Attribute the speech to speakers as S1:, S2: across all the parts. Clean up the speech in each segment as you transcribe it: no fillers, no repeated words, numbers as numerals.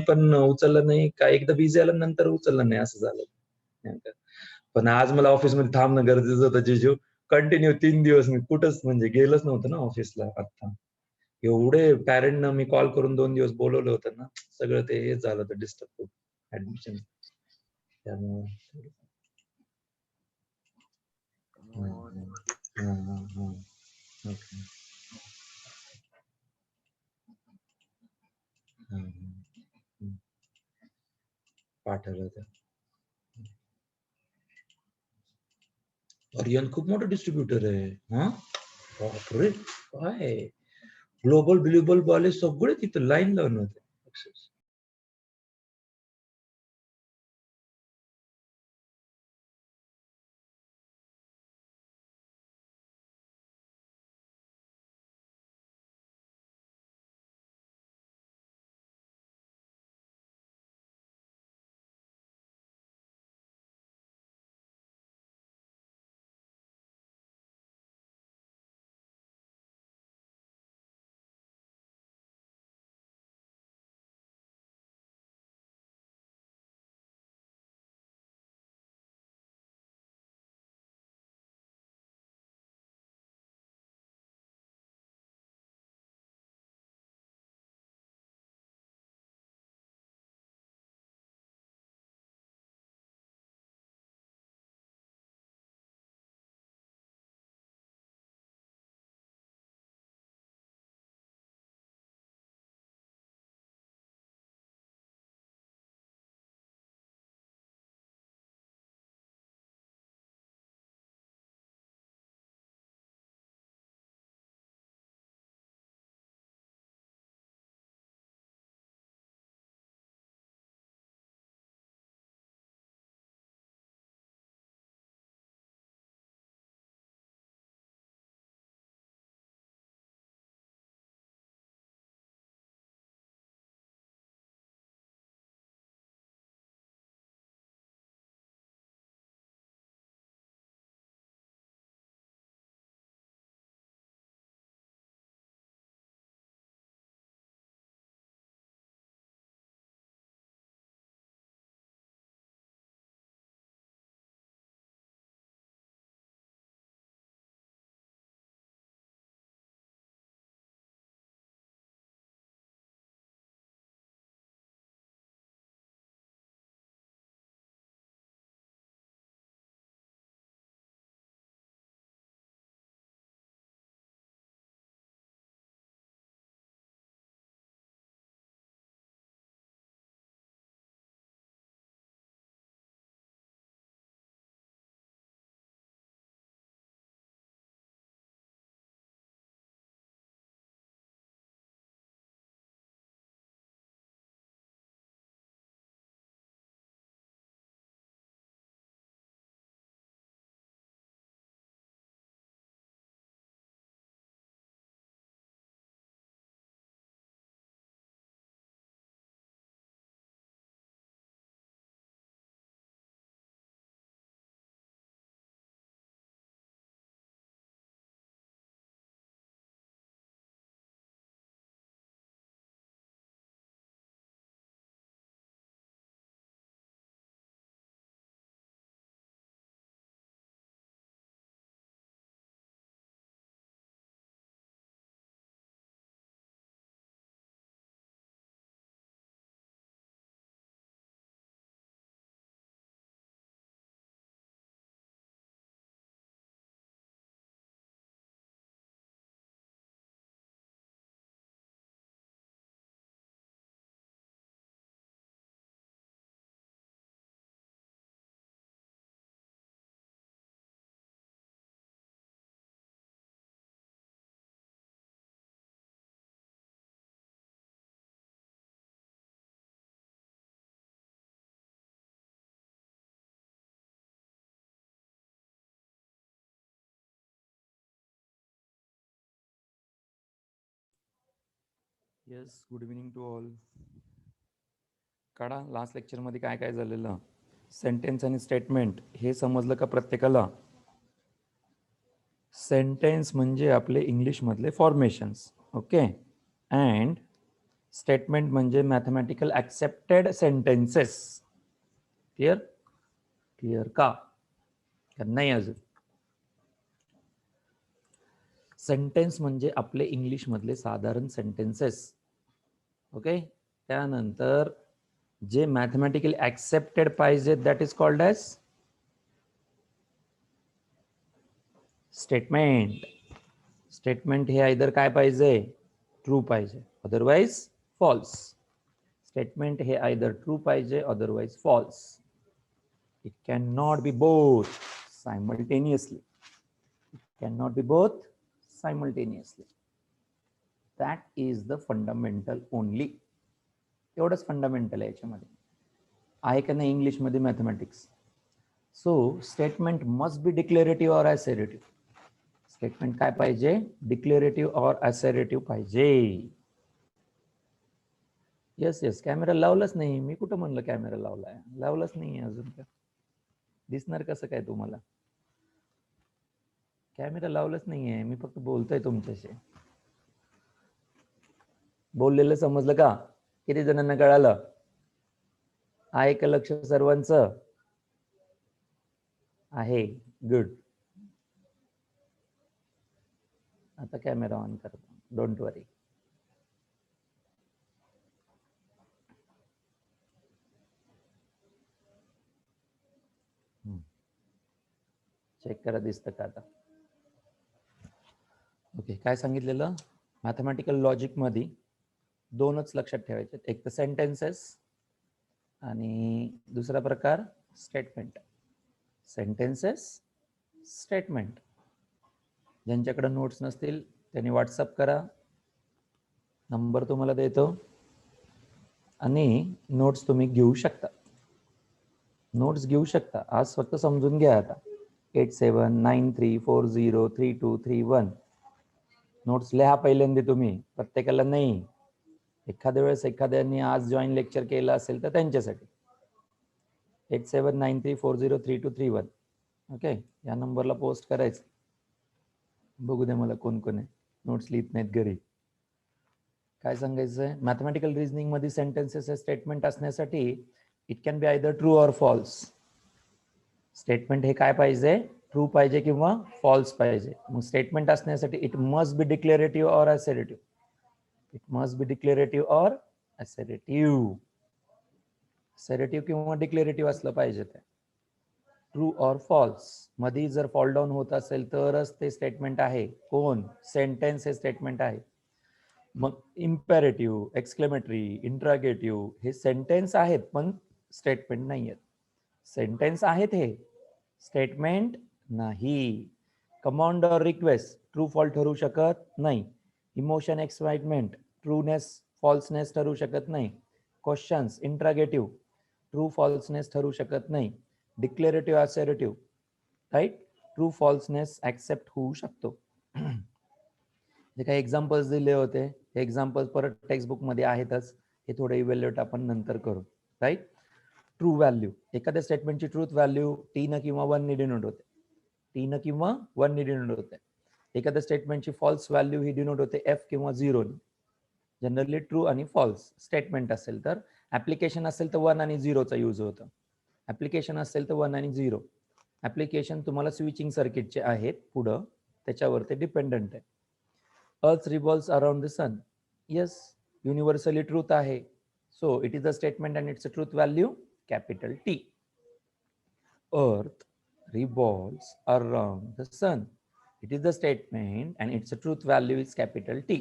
S1: पण उचललं नाही का, एकदा बिझी आलं नंतर उचललं नाही, असं झालं नेमकं. पण आज मला ऑफिसमध्ये थांबणं गरजेचं होतं जिजू. कंटिन्यू 3 दिवस मी कुठंच म्हणजे गेलोच नव्हतं ना ऑफिसला. आता एवढे पॅरेंटना मी कॉल करून 2 दिवस बोलवलं होतं ना, सगळं ते हेच झालं होतं डिस्टर्ब खूप ऍडमिशन. त्यामुळे ओके. पाठवलं होतं. आर्यन खूप मोठं डिस्ट्रीब्युटर आहे. हा बापरे, काय ग्लोबल ग्लोबल वाले सगळे तिथं लाईन लावून होते.
S2: Yes, good evening to all. काढा लास्ट लेक्चरमध्ये काय काय झालेलं, सेंटेन्स आणि स्टेटमेंट हे समजलं का प्रत्येकाला? सेंटेन्स म्हणजे आपले इंग्लिशमधले फॉर्मेशन्स, ओके. अँड स्टेटमेंट म्हणजे mathematical accepted sentences. Clear? Clear का नाही अजून? सेंटेन्स म्हणजे आपले इंग्लिश मधले साधारण सेंटेन्सेस. ओके, त्यानंतर जे मॅथमॅटिकल ऍक्सेप्टेड पाहिजे that is called as statement. Statement हे आयदर काय पाहिजे? ट्रू पाहिजे, अदरवाइज फॉल्स. स्टेटमेंट हे आयदर ट्रू पाहिजे, otherwise false. It can not be both simultaneously. It can not be both simultaneously. That is the fundamental only. एवढंच fundamental आहे याच्यामध्ये. आहे का नाही इंग्लिशमध्ये mathematics? So statement must be declarative or assertive. Statement काय पाहिजे? डिक्लेरेटिव्ह ऑर असर्टिव्ह पाहिजे. येस, कॅमेरा लावलाच नाही मी. कुठं म्हणलं कॅमेरा लावलाय? लावलाच नाही अजून. का दिसणार कसं काय तुम्हाला? कॅमेरा लावलाच नाहीये मी, फक्त बोलतोय तुमच्याशी. बोललेलं समजलं का? किती जणांना कळालं? आहे का लक्ष सर्वांचं? आहे, गुड. आता कॅमेरा ऑन करतो, डोंट वरी. चेक करा दिसतं का आता? ओके, काय सांगितलेलं? मॅथमॅटिकल लॉजिक मध्ये दोनच लक्षात ठेवायचे. एक तर सेंटेन्सेस आणि दुसरा प्रकार स्टेटमेंट. Sentences, statement. ज्यांच्याकडे नोट्स नसतील त्यांनी व्हॉट्सअप करा, नंबर तुम्हाला देतो आणि नोट्स तुम्ही घेऊ शकता. नोट्स घेऊ शकता. आज फक्त समजून घ्या. आता 8793403231 नोट्स लिहा पहिल्यांदा तुम्ही, प्रत्येकाला नाही. एखाद्या वेळेस एखाद्याने आज जॉईन लेक्चर केलं असेल तर त्यांच्यासाठी 8793403231. ओके, या नंबरला पोस्ट करायचं. बघू दे मला कोण कोण आहे नोट्स लिहित नाहीत घरी. काय सांगायचंय? मॅथमॅटिकल रिझनिंग मध्ये सेंटेन्सेस स्टेटमेंट असण्यासाठी it can be either true or false. Statement हे काय पाहिजे? ट्रू पाहिजे किंवा फॉल्स पाहिजे. मग स्टेटमेंट असण्यासाठी it must be declarative or assertive. It must be declarative or assertive. Assertive किंवा डिक्लेरेटिव्ह असलं पाहिजे. ते ट्रू ऑर फॉल्स मध्ये जर फॉल डाऊन होत असेल तरच ते स्टेटमेंट आहे. कोण? सेंटेन्स हे स्टेटमेंट आहे. मग इम्पेरेटिव्ह, एक्सक्लेमेटरी, इंट्रागेटिव्ह हे सेंटेन्स आहेत पण स्टेटमेंट नाही आहेत. सेंटेन्स आहेत हे, स्टेटमेंट नाही. कमांड और रिक्वेस्ट ट्रू फॉल्स ठरू शकत नाही. इमोशन, एक्साइटमेंट ट्रूनेस फॉल्सनेस ठरू शकत नाही. क्वेश्चन्स, इंट्रागेटिव्ह ट्रू फॉल्सनेस ठरू शकत नाही. Declarative, assertive right, true falseness accept होऊ शकतो. जे काही एक्झाम्पल्स दिले होते हे एक्झाम्पल्स परत टेक्स्टबुक मध्ये आहेतच. हे थोडे इव्हॅल्युएट आपण नंतर करू. Right, true value. एखाद्या स्टेटमेंटची ट्रूथ व्हॅल्यू टी न किंवा 1 ने डिनोट होते. टी न किंवा 1 ने डिनोट होते. एखाद्या स्टेटमेंटची फॉल्स व्हॅल्यू ही डिनोट होते एफ किंवा 0 ने. जनरली ट्रू आणि फॉल्स स्टेटमेंट असेल तर. ऍप्लिकेशन असेल तर 1 आणि 0 चा यूज होतो. ऍप्लिकेशन असेल तर 1 आणि 0. ऍप्लिकेशन तुम्हाला स्विचिंग सर्किटचे आहेत पुढं, त्याच्यावर ते डिपेंडंट आहे. Earth revolves around the sun. Yes, universally truth आहे. So it is a statement and it's a truth value capital T. Earth revolves around the sun. It is the statement and its truth value is capital T.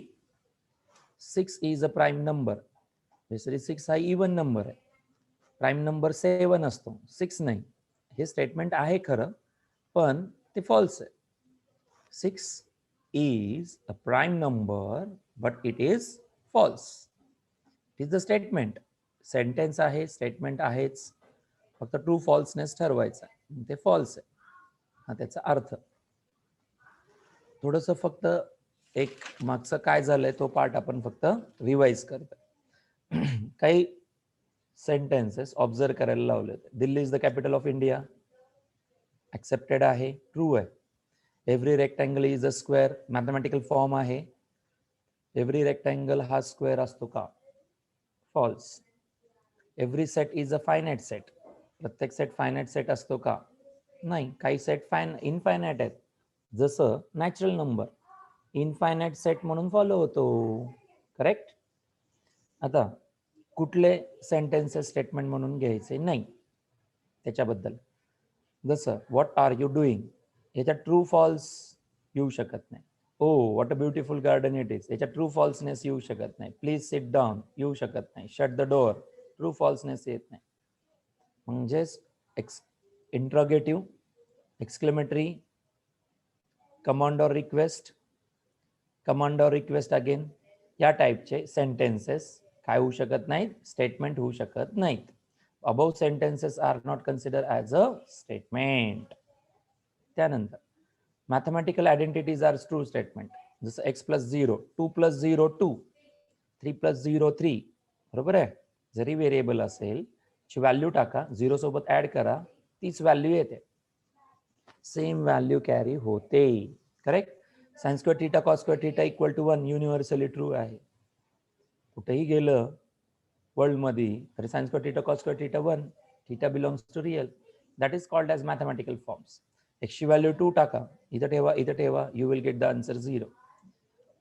S2: 6 is a prime number. Basically 6 हा even number आहे. Prime number 7 असतो, 6 नाही. हे statement आहे खरं पण ते false आहे. 6 is a prime number but it is false. It is the statement. Sentence आहे, स्टेटमेंट आहेच, फक्त ट्रू फॉल्सनेस ठरवायचा. ते फॉल्स आहे, हा त्याचा अर्थ. थोडस फक्त एक मागचं काय झालंय तो पार्ट आपण फक्त रिवाइज करतो. काही सेंटेन्सेस ऑब्झर्व करायला लावले होते. Delhi is the capital of India, accepted आहे, ट्रू आहे. Every rectangle is a square, mathematical form आहे. एव्हरी रेक्टँगल हा स्क्वेअर असतो का? False. Every set is a finite set. प्रत्येक सेट फायनाइट सेट असतो का? नाही. काही सेट इनफायनाइट आहेत, जसं नॅचरल नंबर इनफायनाइट सेट म्हणून फॉलो होतो. करेक्ट. आता कुठले सेंटेन्सेस स्टेटमेंट म्हणून घ्यायचे नाही त्याच्याबद्दल, जसं व्हॉट आर यू डुईंग, याच्यात ट्रू फॉल्स येऊ शकत नाही. Oh what a beautiful garden it is, याच्यात ट्रू फॉल्सनेस येऊ शकत नाही. प्लीज सिट डाऊन येऊ शकत नाही. Shut the door, true falseness येत नाही. म्हणजेच interrogative, exclamatory, command or request, command or request again, या टाईपचे सेंटेन्सेस काय होऊ शकत नाहीत? स्टेटमेंट होऊ शकत नाहीत. Above sentences are not consider as a statement. त्यानंतर mathematical identities are true statement, जसं x प्लस 0, 2 प्लस 0 2, 3 प्लस 0 3. बरोबर आहे. जरी व्हेरिएबल असेल, ची व्हॅल्यू टाका, 0 सोबत ऍड करा, तीच व्हॅल्यू येते, सेम व्हॅल्यू कॅरी होते. Correct. Sine square theta cos square theta equal to 1 universally true आहे. कुठेही गेलं वर्ल्ड मध्ये तर sine square theta cos square theta 1, theta belongs to real. That is called as mathematical forms. x ची value 2 टाका, इथं ठेवा, you will get the answer 0.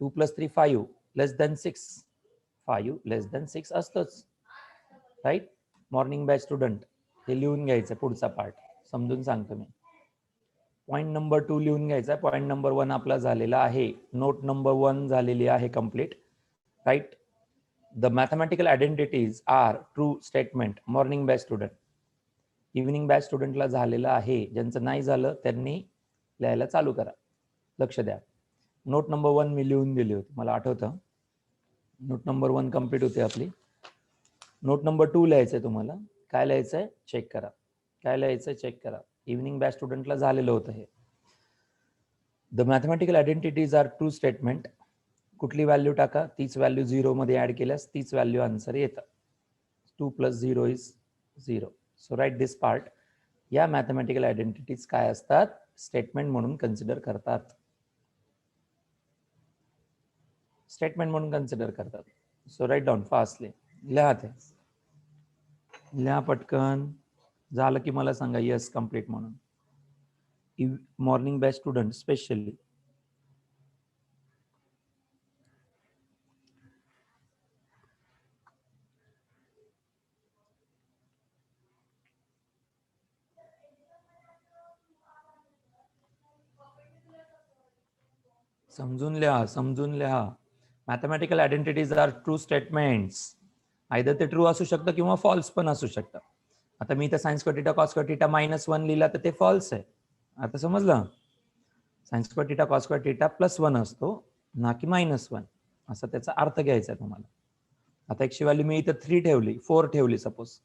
S2: 2 plus 3 5 less than 6, 5 less than 6 असतोच. राईट. मॉर्निंग बॅच स्टुडंट, हे लिहून घ्यायचं, पुढचा part समजून सांगतो मी. पॉईंट नंबर 2 लिहून घ्यायचा. पॉईंट नंबर 1 आपला झालेला आहे. नोट नंबर 1 झालेली आहे complete. Right. The mathematical identities are true statement. Morning batch student, evening batch स्टुडंटला झालेलं आहे. ज्यांचं नाही झालं त्यांनी लिहायला चालू करा. लक्ष द्या. नोट नंबर 1 मी लिहून दिली होती, मला आठवतं. नोट नंबर 1 कंप्लीट होते आपली. नोट नंबर 2 लिहायचंय तुम्हाला. काय लिहायचंय? चेक करा. काय लिहायचंय? चेक करा. इव्हिनिंग बॅच स्टुडंटला झालेलं होतं हे. The mathematical identities are true statement. कुठली व्हॅल्यू टाका, तीच व्हॅल्यू 0 मध्ये ऍड केल्यास तीच व्हॅल्यू आन्सर येतं. 2 plus 0 is 0. So right this part. या मॅथमॅटिकल आयडेंटिटीज काय असतात? स्टेटमेंट म्हणून कन्सिडर करतात. स्टेटमेंट म्हणून कन्सिडर करतात. So right down fastly. लिहा ते. लिहा पटकन. झालं की मला सांगा येस कंप्लीट म्हणून. Morning batch student specially. समजून लिहा, समजून लिहा. Mathematical identities are true statements. आयदर ते ट्रू असू शकतं किंवा फॉल्स पण असू शकतं. आता मी इथं sign square theta cos square theta -1 लिहिला तर ते फॉल्स आहे. आता समजलं? Sign square theta cos square theta +1 असतो, ना की -1. असा त्याचा अर्थ घ्यायचा आहे तुम्हाला. आता x ची व्हॅल्यू मी इथं 3 ठेवली, 4 ठेवली, सपोज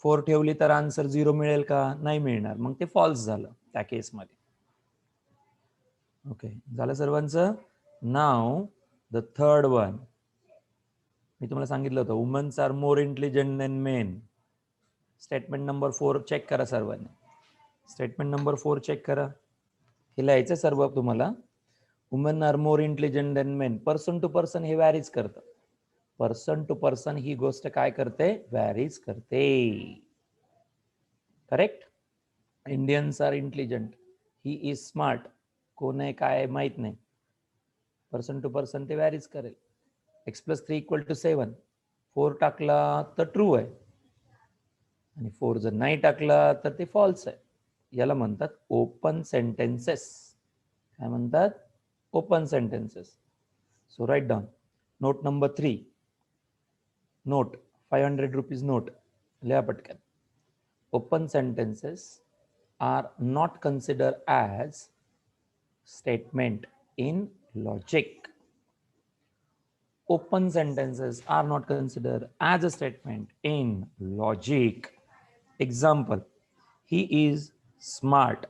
S2: 4 ठेवली तर आन्सर 0 मिळेल का? नाही मिळणार. मग ते फॉल्स झालं त्या केसमध्ये. ओके, झालं सर्वांचं. नाव द थर्ड वन. मी तुम्हाला सांगितलं होतं womens are more intelligent then men. Statement number 4 check करा सर्वांनी. स्टेटमेंट नंबर 4 चेक करा. हे लिहायचं सर्व तुम्हाला. Woman are more intelligent then men. Person to person हे व्हॅरीज करतं. पर्सन टू पर्सन ही गोष्ट काय करते? व्हॅरीज करते. Correct. Indians are intelligent, he is smart. कोण आहे काय माहित नाही. पर्सन टू पर्सन ते व्हॅरीज करेल. x + 3 = 7. 4 टाकला तर ट्रू आहे आणि 4 जर नाही टाकला तर ते फॉल्स आहे. याला म्हणतात ओपन सेंटेन्सेस. काय म्हणतात? Open sentences. So right down. Note number 3. Note 500 rupees note. लिहा पटकन. Open sentences are not considered as statement in logic. Open sentences are not considered as a statement in logic. Example, he is smart.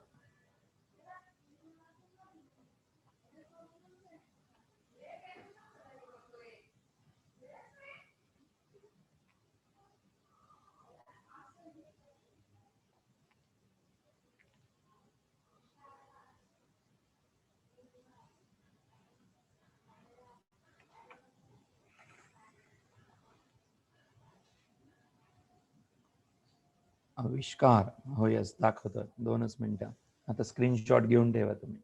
S2: आविष्कार हो yes दाखवतोय 2च मिनिटं. आता screenshot घेऊन ठेवा तुम्ही.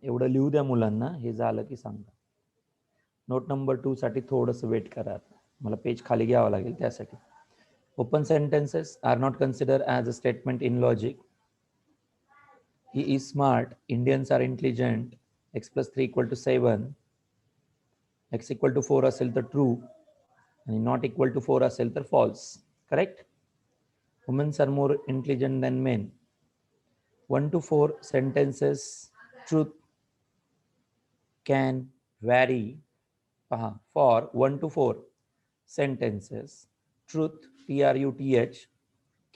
S2: एवढं लिहू द्या मुलांना, हे झालं की सांगा. नोट नंबर 2 साठी थोडंसं वेट करा. मला पेज खाली घ्यावं लागेल त्यासाठी. Open sentences are not consider as a statement in logic. He is smart, Indians are intelligent, x+3 = 7, x = 4 असेल तर ट्रू आणि नॉट इक्वल टू 4 असेल तर false. Correct. Womens are more intelligent than men. 1 to 4 sentences truth can vary. पहा, for 1 to 4 sentences truth truth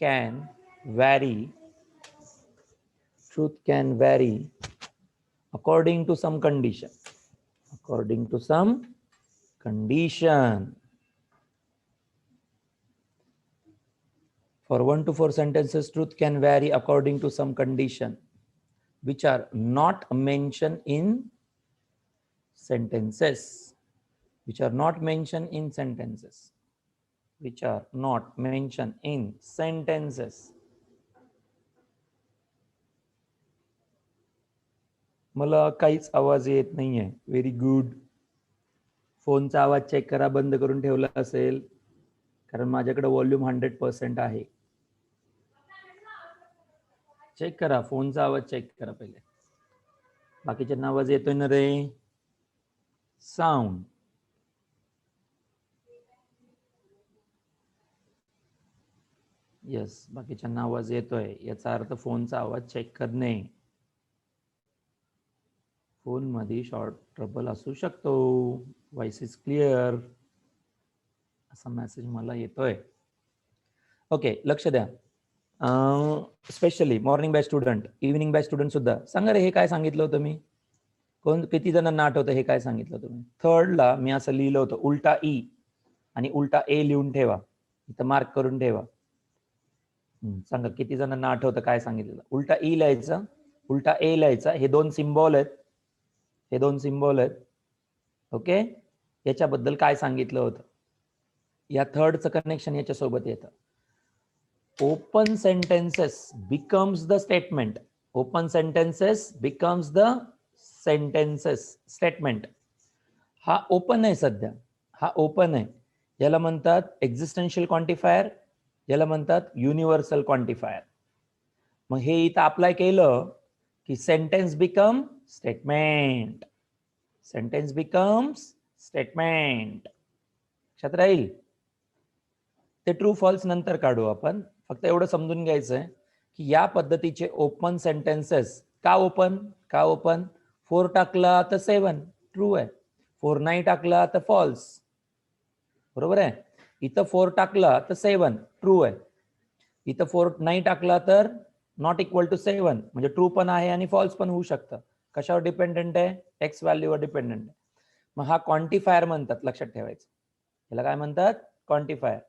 S2: can vary. Truth can vary according to some condition. According to some condition. For 1 to 4 sentences, truth can vary according to some condition, which are not mentioned in sentences. Which are not mentioned in sentences. Which are not mentioned in sentences. मला काहीच आवाज येत नाहीये. Very good. फोनचा आवाज check करा, बंद करून ठेवला असेल, कारण माझ्याकडे व्हॉल्यूम 100% आहे. चेक करा, फोनचा आवाज चेक करा पहिले. बाकीच्यांना आवाज येतोय ना रे? साऊंड. येस, बाकीच्यांना आवाज येतोय, याचा अर्थ फोनचा आवाज चेक करणे. फोन मध्ये शॉर्ट ट्रबल असू शकतो. व्हॉइस इज क्लिअर असा मेसेज मला येतोय. ओके, लक्ष द्या. Specially morning batch student, evening batch student सुद्धा सांगा रे, हे काय सांगितलं होतं मी? किती जणांना आठवतं हे काय सांगितलं तुम्ही? थर्डला मी असं लिहिलं होतं, उलटा ई आणि उलटा ए लिहून ठेवा, इथं मार्क करून ठेवा. सांगा किती जणांना आठवतं काय सांगितलं? उलटा ई लिहायचा, उलटा ए लिहायचा. हे 2 सिम्बॉल आहेत, हे 2 सिम्बॉल आहेत. ओके, याच्याबद्दल काय सांगितलं होतं? या थर्डचं कनेक्शन याच्यासोबत येतं. Open sentences becomes the statement. Open sentences becomes the sentences statement. हा ओपन आहे सध्या, हा ओपन आहे. याला म्हणतात एक्झिस्टेन्शियल क्वांटिफायर, याला म्हणतात युनिव्हर्सल क्वांटिफायर. मग हे इथं अप्लाय केलं की sentence become statement. Sentence becomes statement. लक्षात राहील. ते ट्रू फॉल्स नंतर काढू आपण. फक्त एवढं समजून घ्यायचं आहे की या पद्धतीचे ओपन सेंटेन्सेस का ओपन, का ओपन? 4 टाकला तर 7 ट्रू आहे, 4 नाही टाकला तर फॉल्स. बरोबर आहे. इथं 4 टाकला तर 7 ट्रू आहे, इथं 4 नाही टाकला तर नॉट इक्वल टू 7 म्हणजे ट्रू पण आहे आणि फॉल्स पण होऊ शकतं. कशावर डिपेंडेंट आहे? एक्स व्हॅल्यूवर डिपेंडेंट आहे. मग हा क्वांटिफायर म्हणतात, लक्षात ठेवायचं. याला काय म्हणतात? क्वांटिफायर.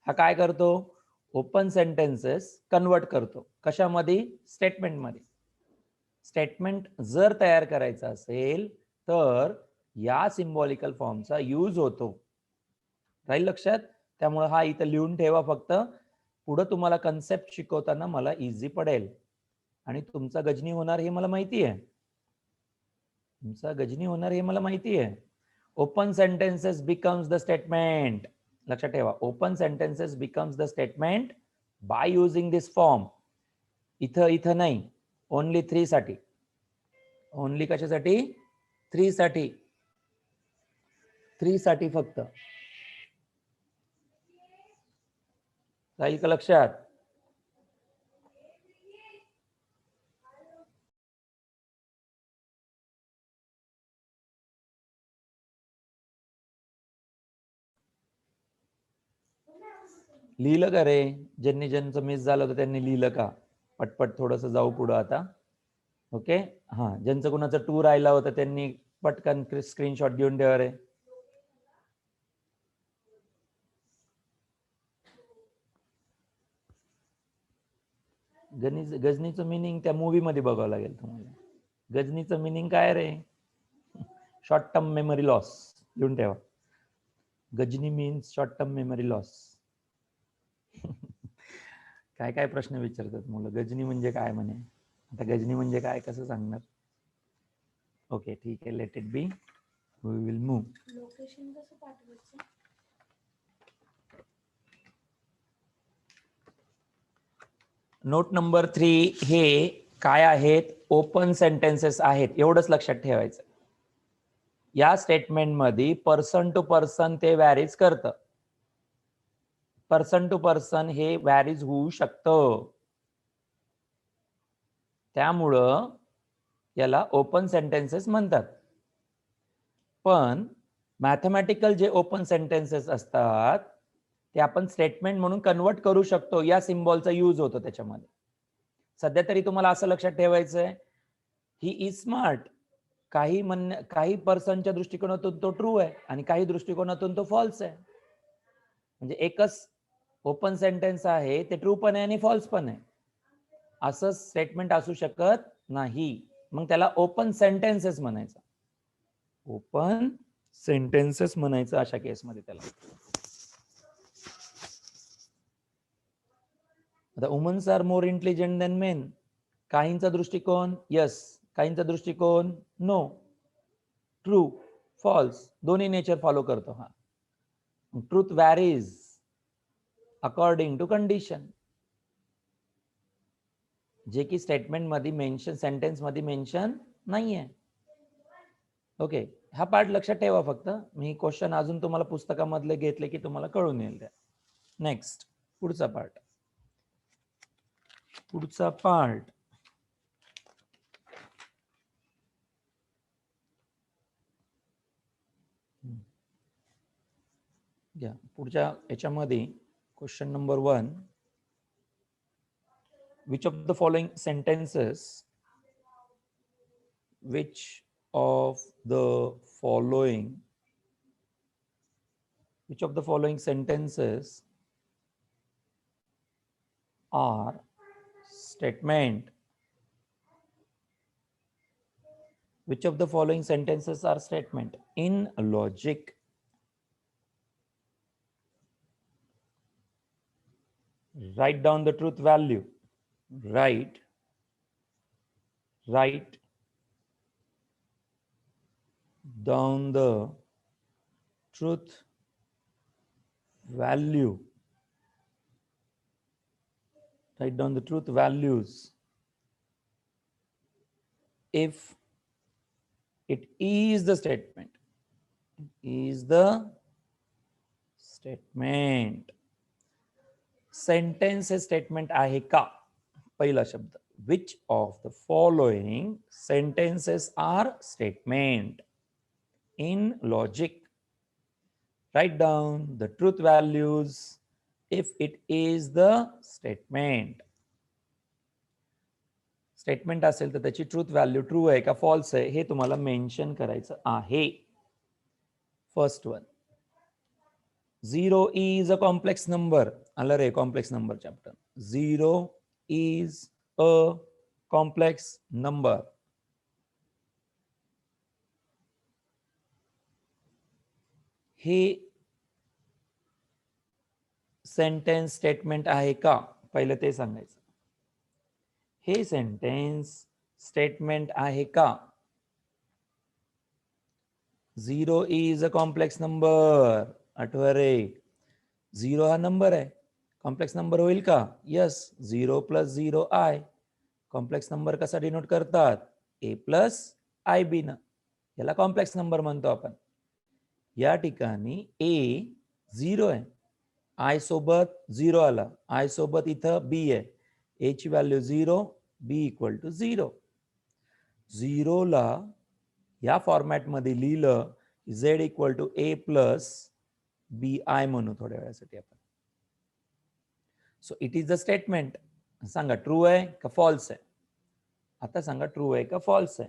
S2: हा काय करतो? ओपन सेंटेन्सेस कन्वर्ट करतो. कशामध्ये? स्टेटमेंटमध्ये. स्टेटमेंट जर तयार करायचं असेल तर या सिम्बॉलिकल फॉर्मचा यूज होतो. राहील लक्षात? त्यामुळे हा इथं लिहून ठेवा फक्त. पुढे तुम्हाला कन्सेप्ट शिकवताना मला इझी पडेल. आणि तुमचा गजनी होणार हे मला माहिती आहे. तुमचा गजनी होणार हे मला माहिती आहे. Open sentences becomes the statement. लक्षात ठेवा, open sentences becomes the statement by using this form. इथं नाही, ओनली 3 साठी. ओनली कशासाठी? 3 साठी. 3 साठी फक्त. राहील का लक्षात? लिहिलं का रे? ज्यांचं मिस झालं होतं त्यांनी लिहिलं का? पटपट थोडस जाऊ पुढं आता. ओके, हा, ज्यांचं कुणाचं टूर राहिला होता त्यांनी पटकन स्क्रीनशॉट घेऊन ठेवा रे. गजनीचं मिनिंग त्या मूवी मध्ये बघावं लागेल तुम्हाला. गजनीचं मिनिंग काय रे? Short term memory loss. लिहून ठेवा. Ghajini means short term memory loss. काय काय प्रश्न विचारतात मुलं. गजनी म्हणजे काय म्हणे. आता गजनी म्हणजे काय कसं सांगणार. ओके ठीक आहे, let it be, we will move.
S3: Location कसं पाठवायचं?
S2: नोट नंबर 3 हे काय आहेत, ओपन सेंटेन्सेस आहेत, एवढंच लक्षात ठेवायचं. या स्टेटमेंट मध्ये पर्सन टू पर्सन ते व्हॅरीज करतं. पर्सन टू पर्सन हे व्हॅरीज होऊ शकतं, त्यामुळं याला ओपन सेंटेन्सेस म्हणतात. पण मॅथमॅटिकल जे ओपन सेंटेन्सेस असतात ते आपण स्टेटमेंट म्हणून कन्वर्ट करू शकतो. या सिम्बॉलचा यूज होतो त्याच्यामध्ये. सध्या तरी तुम्हाला असं लक्षात ठेवायचंय, ही इज स्मार्ट. काही पर्सनच्या दृष्टिकोनातून तो ट्रू आहे आणि काही दृष्टिकोनातून तो फॉल्स आहे. म्हणजे एकच ओपन सेंटेन्स आहे, ते ट्रू पण आहे आणि फॉल्स पण आहे, असं स्टेटमेंट असू शकत नाही. मग त्याला ओपन सेंटेन्सेस म्हणायचं. ओपन सेंटेन्सेस म्हणायचं अशा केसमध्ये त्याला. आता womens are more intelligent then men. काहींचा दृष्टिकोन यस, काहींचा दृष्टिकोन नो. ट्रू, फॉल्स दोन्ही नेचर फॉलो करतो हा. Truth varies according to condition, जे की स्टेटमेंट मध्ये मेन्शन, सेंटेन्स मध्ये मेन्शन नाहीये. ओके, हा पार्ट लक्षात ठेवा फक्त. मी क्वेश्चन अजून तुम्हाला पुस्तकामधले घेतले की तुम्हाला कळून येईल त्या. नेक्स्ट, पुढचा पार्ट. पुढचा पार्ट घ्या. पुढच्या याच्यामध्ये question number 1, which of the following sentences which of the following sentences are statement? Which of the following sentences are statement? In logic, write down the truth value. Write down the truth value. Write down the truth values if it is the statement. Is the statement. Sentence हे statement आहे का? पहिला शब्द. Which of the following sentences are statement? In logic, right down the truth values if it is the statement. Statement असेल तर त्याची truth value true आहे का फॉल्स आहे हे तुम्हाला मेन्शन करायचं आहे. First one, 0 is a complex number. आला रे complex number chapter. 0 is a complex number. हे सेंटेन्स स्टेटमेंट आहे का? पहिलं ते सांगायचं. हे सेंटेन्स स्टेटमेंट आहे का? 0 is a complex number. आठवा रे, 0 हा नंबर आहे, कॉम्प्लेक्स नंबर होईल का? यस. 0 + 0 i. कॉम्प्लेक्स नंबर कसा डिनोट करतात? a + ib न. याला कॉम्प्लेक्स नंबर म्हणतो आपण. या ठिकाणी a 0 आहे, i सोबत 0 आला, i सोबत इथं b आहे, a ची व्हॅल्यू 0, b = 0. 0 ला या फॉर्मॅट मध्ये लिहिलं z = a + bi म्हणू थोड्या वेळासाठी आपण. So it is a statement. सांगा ट्रू आहे का फॉल्स आहे? आता सांगा ट्रू आहे का फॉल्स आहे?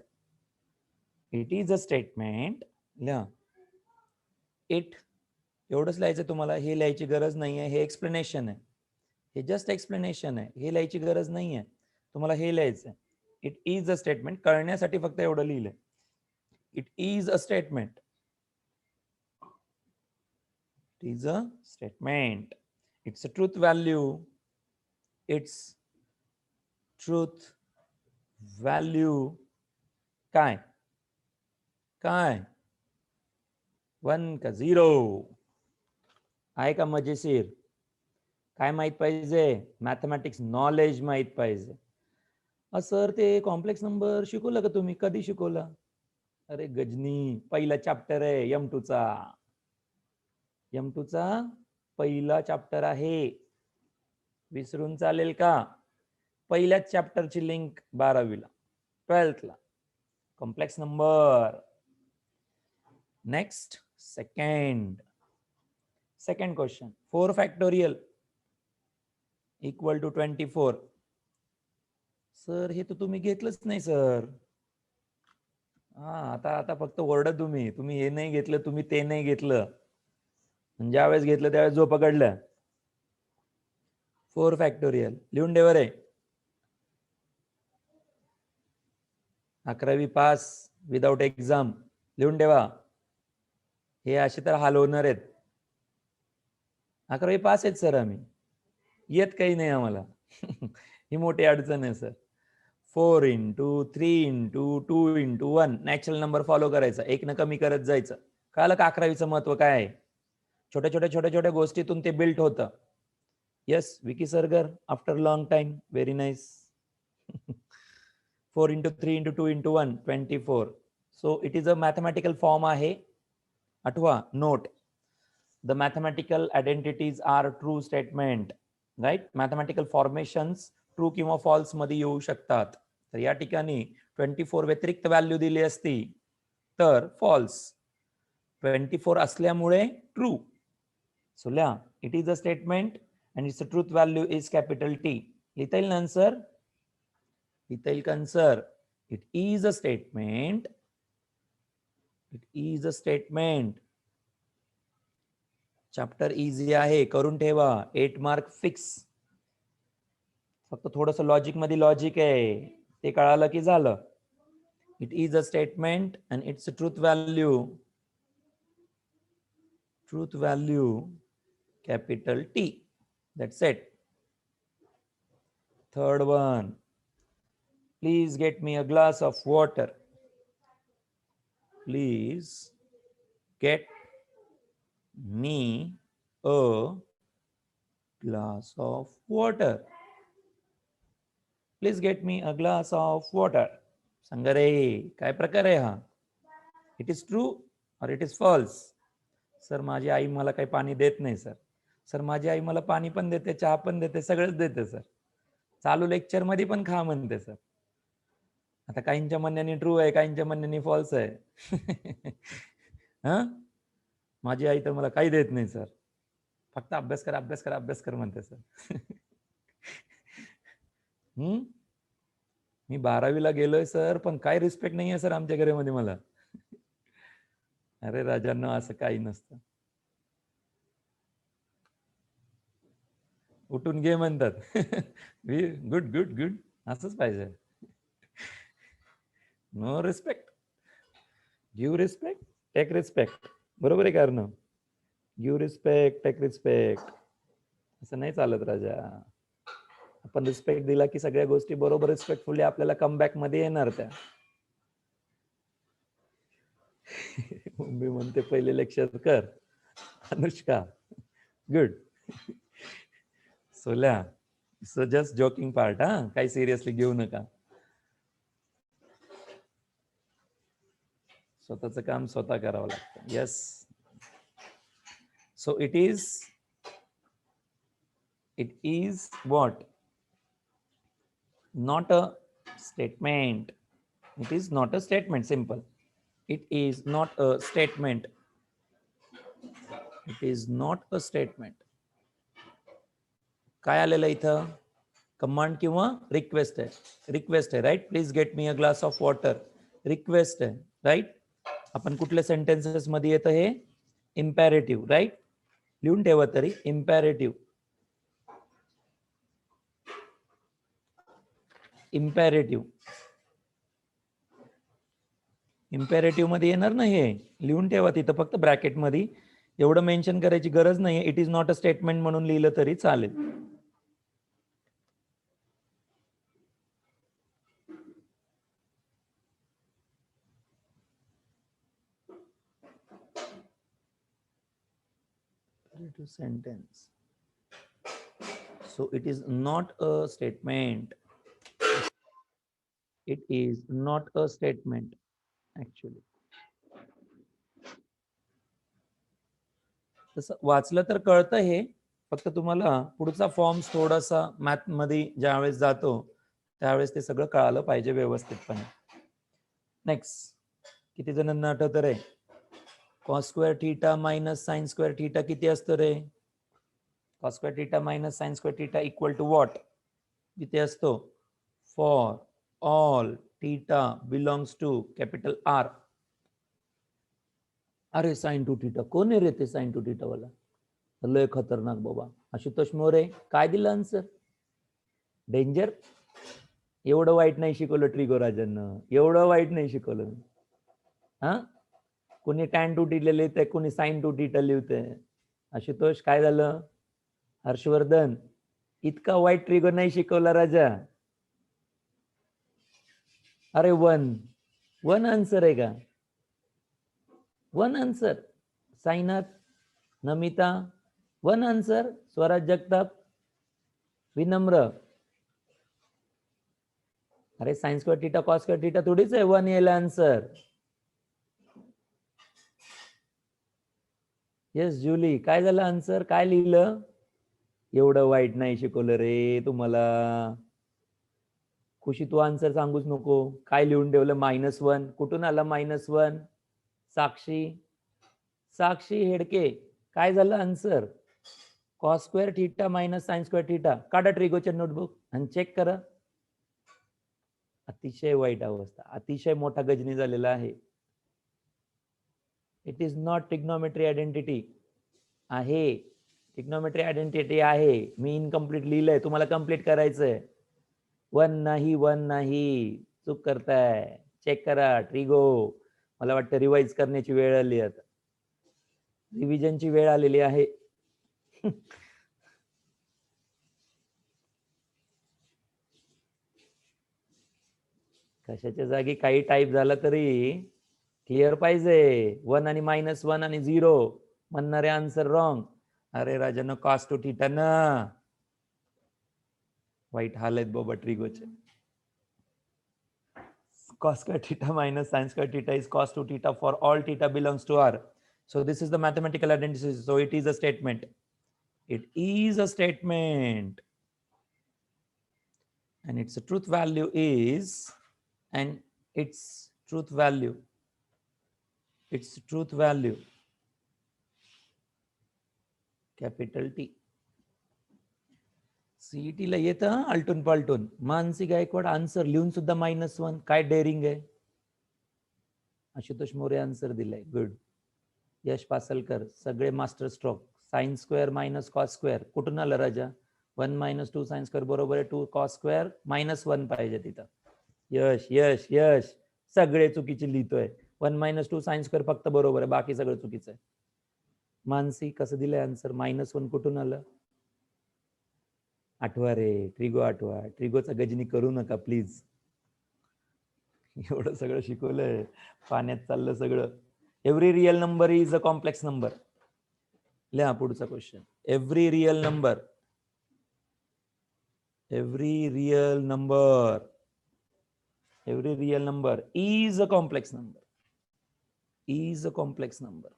S2: It is a statement. लिहा इट, एवढंच लिहायचं तुम्हाला. हे लिहायची गरज नाही आहे, हे एक्सप्लेनेशन आहे, हे जस्ट एक्सप्लेनेशन आहे, हे लिहायची गरज नाही आहे तुम्हाला. हे लिहायचं आहे इट इज अ स्टेटमेंट, कळण्यासाठी फक्त एवढं लिहिलंय. It is a statement. It is a statement. It's a truth value. Its truth value काय काय 1 का 0? आहे का मजेशीर? काय माहित पाहिजे? मॅथमॅटिक्स नॉलेज माहित पाहिजे. सर ते कॉम्प्लेक्स नंबर शिकवलं का तुम्ही? कधी शिकवलं? अरे गजनी, पहिला चॅप्टर आहे M2 चा. M2 चा पहिला चॅप्टर आहे. विसरून चालेल का? पहिल्याच चॅप्टरची लिंक 12वीला 12thला complex number. Next second question 4 factorial equal to 24. Sir हे तर तुम्ही घेतलंच नाही सर. आता फक्त ओरडा तुम्ही हे नाही घेतलं, तुम्ही ते नाही घेतलं. ज्या वेळेस घेतलं त्यावेळेस जो पकडलं. 4 फॅक्टोरियल लिहून ठेवा रे. 11वी पास विदाउट एक्झाम लिहून ठेवा. हे असे तर हाल होणार आहेत. 11वी पास आहेत सर आम्ही, येत काही नाही आम्हाला. ही मोठी अडचण आहे sir. 4 into 3 into 2 into 1 natural number follow करायचा, एक न कमी करत जायचं. कळलं का 11वीचं महत्व काय आहे? छोट्या गोष्टीतून ते बिल्ट होतं. Yes Vicky Sargar, after long time, very nice. 4 into 3 into 2 into 1 24. So it is a mathematical form आहे. आठवा note, the mathematical identities are true statement. Right, mathematical formations true किंवा फॉल्स मध्ये येऊ शकतात. तर या ठिकाणी 24 व्यतिरिक्त व्हॅल्यू दिली असती तर फॉल्स, 24 असल्यामुळे ट्रू. सो लिहा, it is a statement and its truth value is capital T. लिहिता येईल ना आन्सर? लिहिता येईल का answer? It is a statement. It is a statement. Chapter easy आहे, करून ठेवा. 8 मार्क फिक्स. फक्त थोडस लॉजिक मध्ये लॉजिक आहे, ते कळालं की झालं. It is a statement and its truth value capital T. That's it. Third one, please get me a glass of water. Please get me a glass of water. Please get me a glass of water. सांगा रे, काय प्रकार आहे हा? It is true और it is false? Sir माझी आई मला काही पाणी देत नाही सर. सर माझी आई मला पाणी पण देते, चहा पण देते, सगळंच देते सर. चालू लेक्चर मध्ये पण खा म्हणते सर. आता काहींच्या म्हणण्याने ट्रू आहे, काहींच्या म्हणण्याने फॉल्स आहे. हा, माझी आई तर मला काही देत नाही सर, फक्त अभ्यास कर म्हणते सर. मी 12वीला गेलोय सर, पण काय रिस्पेक्ट नाही आहे सर आमच्या घरामध्ये मला. अरे राजांनो, असं काही नसतं. उठून घे म्हणतात. गुड गुड गुड, असंच पाहिजे. No respect, give respect, take respect. बरोबर आहे कारण गिव्ह रिस्पेक्ट, टेक रिस्पेक्ट. असं नाही चालत राजा. आपण रिस्पेक्ट दिला की सगळ्या गोष्टी बरोबर रिस्पेक्टफुली आपल्याला कमबॅक मध्ये येणार त्या. मम्मी म्हणते पहिले लेक्चर कर. अनुष्का, गुड. सोल्या, सो जस्ट जोकिंग पार्ट. हा, काही सिरियसली घेऊ नका. स्वतःचं काम स्वतः करावं लागतं. Yes. So it is what? Not a statement. It is not a statement. Simple. It is not a statement. It is not a statement. काय आलेलं इथं? कमांड किंवा रिक्वेस्ट आहे. रिक्वेस्ट आहे, right. Please get me a glass of water. Request आहे, right. आपण कुठल्या sentences मध्ये येतं हे? Imperative, right. लिहून ठेवा तरी, इम्पॅरेटिव्ह. इम्पॅरेटिव्ह मध्ये येणार ना हे. लिहून ठेवा तिथं, फक्त ब्रॅकेट मध्ये. एवढं मेन्शन करायची गरज नाहीये. It is not a statement म्हणून लिहिलं तरी चालेल. to sentence. So it is not a statement. It is not a statement actually. तसं वाचलं तर कळतं हे, फक्त तुम्हाला पुढचा फॉर्म्स थोडासा मॅथ मध्ये ज्यावेळेस जातो त्यावेळेस ते सगळं कळालं पाहिजे व्यवस्थितपणे. नेक्स्ट, किती जणांना आठवतं रे? Cos square theta minus sine square theta किती असतं रे? Cos square theta minus sine square theta equal to what? किती असतो? For all theta belongs to capital R. अरे साइन टू थीटा कोण आहे रे ते साइन टू थीटा वाला? लय खतरनाक बाबा. आशुतोष मोरे काय दिलं आन्सर? डेंजर. एवढं वाईट नाही शिकवलं ट्रिगोराजांना, एवढं वाईट नाही शिकवलं. हा, कोणी टॅन टू थीटा लिहितंय, कोणी साइन टू थीटा लिहितंय. आशुतोष काय झालं? हर्षवर्धन इतका वाईट ट्रिगो नाही शिकवला राजा. अरे वन आन्सर आहे का? One answer. Sainath, Namita one answer. Swaraj Jagtap, विनम्र. अरे sign square theta cos square theta थोडीच आहे वन यायला आन्सर. येस जुली, काय झालं आन्सर? काय लिहिलं? एवढं वाईट नाही शिकवलं रे तुम्हाला. खुशी तू आन्सर सांगूच नको. काय लिहून ठेवलं? -1. कुठून आला -1? साक्षी हेडके काय झालं answer? Cos square theta minus sine square theta. काढा ट्रिगोच्या नोटबुक आणि चेक करा. अतिशय वाईट अवस्था, अतिशय मोठा गजनी झालेला आहे. It is not trigonometry identity आहे. ट्रिग्नोमेट्री आयडेंटिटी आहे. मी इनकम्प्लीट लिहिलंय, तुम्हाला कंप्लीट करायचंय. वन नाही, चूक करताय. चेक करा ट्रिगो. मला वाटतं रिवाइज करण्याची वेळ आली, आता रिव्हिजनची वेळ आलेली आहे. कशाच्या जागी काही टाईप झाला तरी क्लिअर पाहिजे. 1 आणि -1 आणि 0 म्हणणारे आन्सर रॉंग. अरे राजानं कॉस टू थीटा ना. वाईट हाल आहेत बाबा ट्रिगोचे. cos square theta minus sin square theta is cos 2 theta for all theta belongs to R. So this is the mathematical identity. So it is a statement. It is a statement. And its truth value is, and its truth value, capital T. CET ला येतं आलटून पालटून. Mansi Gaikwad answer लिहून सुद्धा -1. काय daring आहे. Ashutosh More answer दिलाय, good. यश पासलकर सगळे master stroke. Sine square minus cos square कुठून आलं राजा? 1 - 2 साइन स्क्वेअर बरोबर आहे 2 कॉस स्क्वेअर -1 पाहिजे तिथं. यश यश यश सगळे चुकीचे लिहितोय. 1 - 2 साइन स्क्वेअर फक्त बरोबर आहे, बाकी सगळं चुकीचं आहे. मानसी कसं दिलंय आन्सर? -1 कुठून आलं? आठवा रे ट्रिगो, आठवा. ट्रिगोचा गजनी करू नका प्लीज. एवढं सगळं शिकवलंय, पाण्यात चाललं सगळं. Every real number is a complex number. लिहा पुढचा question. Every real number is a complex number.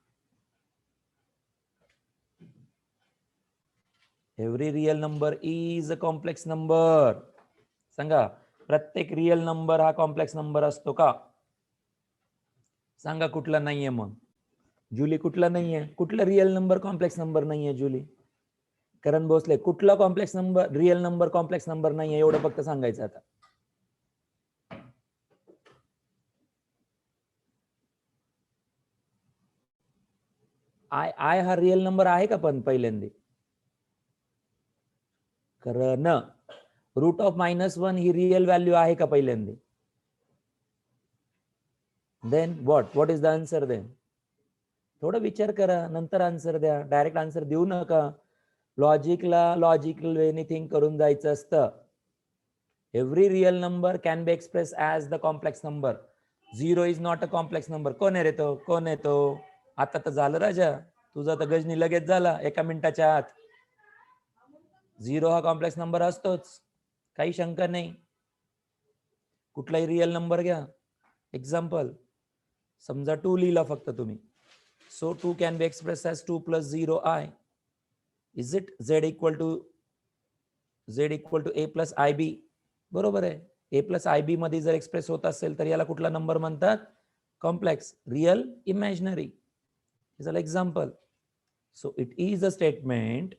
S2: Every real number is a complex number. सांगा, प्रत्येक रिअल नंबर हा कॉम्प्लेक्स नंबर असतो का? सांगा कुठला नाहीये मग? जुली कुठला नाहीये? कुठला रिअल नंबर कॉम्प्लेक्स नंबर नाहीये जुली? करण भोसले कुठला complex number real number complex number नाहीये? एवढं फक्त सांगायचं आता. आय हा रिअल नंबर आहे का? पण पहिल्यांदा करण रूट ऑफ -1 ही रिअल व्हॅल्यू आहे का पहिल्यांदा? Then what is the answer? Then थोडा विचार करा, नंतर आन्सर द्या. डायरेक्ट आन्सर देऊ नका. लॉजिकल वेने थिंक करून जायचं असतं. Every real number can be express as the complex number. 0 is not a complex number. कोण आहे रे तो? कोण आहे तो? आता तर झालं राजा, तुझा तर गजनी लगेच झाला एका मिनिटाच्या आत. 0 हा कॉम्प्लेक्स नंबर असतोच, काही शंका नाही. कुठलाही रिअल नंबर घ्या. एक्झाम्पल समजा 2 लिहिला फक्त तुम्ही. So 2 can be express as 2 + 0i. Is it z equal to a + ib? बरोबर आहे. a + ib मध्ये जर एक्सप्रेस होत असेल तर याला कुठला नंबर म्हणतात? Complex. Real, imaginary. Is an example. So it is a statement